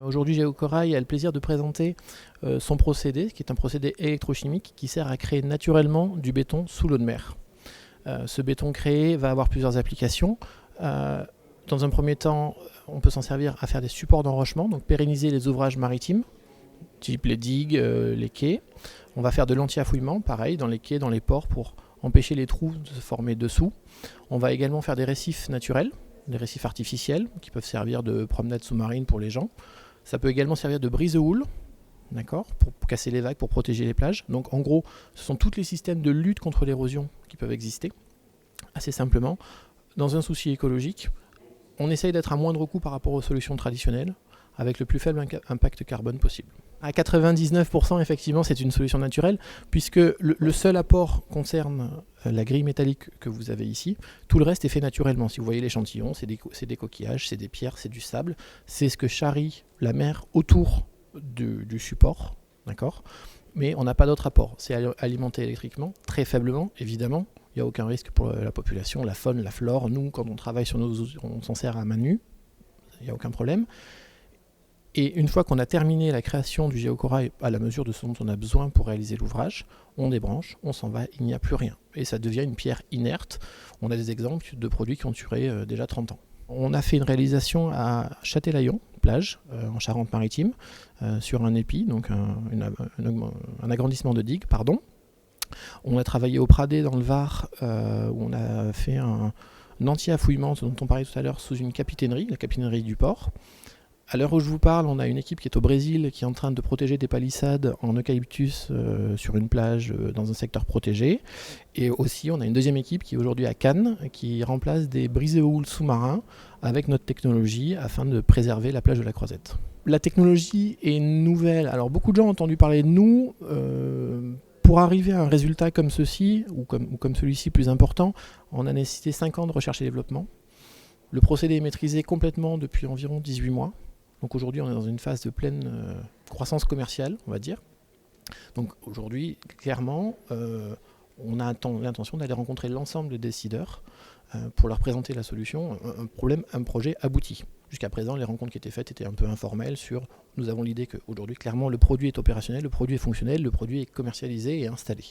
Aujourd'hui, Géocorail a le plaisir de présenter son procédé, qui est un procédé électrochimique qui sert à créer naturellement du béton sous l'eau de mer. Ce béton créé va avoir plusieurs applications. Dans un premier temps, on peut s'en servir à faire des supports d'enrochement, donc pérenniser les ouvrages maritimes, type les digues, les quais. On va faire de l'anti-affouillement, pareil, dans les quais, dans les ports, pour empêcher les trous de se former dessous. On va également faire des récifs naturels, des récifs artificiels, qui peuvent servir de promenade sous-marine pour les gens. Ça peut également servir de brise-houle, d'accord, pour casser les vagues, pour protéger les plages. Donc en gros, ce sont tous les systèmes de lutte contre l'érosion qui peuvent exister. Assez simplement, dans un souci écologique, on essaye d'être à moindre coût par rapport aux solutions traditionnelles, avec le plus faible impact carbone possible. À 99%, effectivement, c'est une solution naturelle, puisque le seul apport concerne la grille métallique que vous avez ici. Tout le reste est fait naturellement. Si vous voyez l'échantillon, c'est des coquillages, c'est des pierres, c'est du sable. C'est ce que charrie la mer autour du support, d'accord ? Mais on n'a pas d'autre apport. C'est alimenté électriquement, très faiblement, évidemment. Il n'y a aucun risque pour la population, la faune, la flore. Nous, quand on travaille sur nos outils, on s'en sert à main nue. Il n'y a aucun problème. Et une fois qu'on a terminé la création du Géocorail à la mesure de ce dont on a besoin pour réaliser l'ouvrage, on débranche, on s'en va, il n'y a plus rien. Et ça devient une pierre inerte. On a des exemples de produits qui ont duré déjà 30 ans. On a fait une réalisation à Châtelaillon, plage, en Charente-Maritime, sur un épi, donc un agrandissement de digue, pardon. On a travaillé au Pradé dans le Var, où on a fait un anti-affouillement dont on parlait tout à l'heure sous une capitainerie, la capitainerie du port. À l'heure où je vous parle, on a une équipe qui est au Brésil qui est en train de protéger des palissades en eucalyptus sur une plage dans un secteur protégé. Et aussi, on a une deuxième équipe qui est aujourd'hui à Cannes qui remplace des brise-houles sous-marins avec notre technologie afin de préserver la plage de la Croisette. La technologie est nouvelle. Alors beaucoup de gens ont entendu parler de nous. Pour arriver à un résultat comme ceci, ou comme celui-ci plus important, on a nécessité 5 ans de recherche et développement. Le procédé est maîtrisé complètement depuis environ 18 mois. Donc aujourd'hui, on est dans une phase de pleine croissance commerciale, on va dire. Donc aujourd'hui, clairement, on a l'intention d'aller rencontrer l'ensemble des décideurs pour leur présenter la solution, un projet abouti. Jusqu'à présent, les rencontres qui étaient faites étaient un peu informelles nous avons l'idée qu'aujourd'hui, clairement, le produit est opérationnel, le produit est fonctionnel, le produit est commercialisé et installé.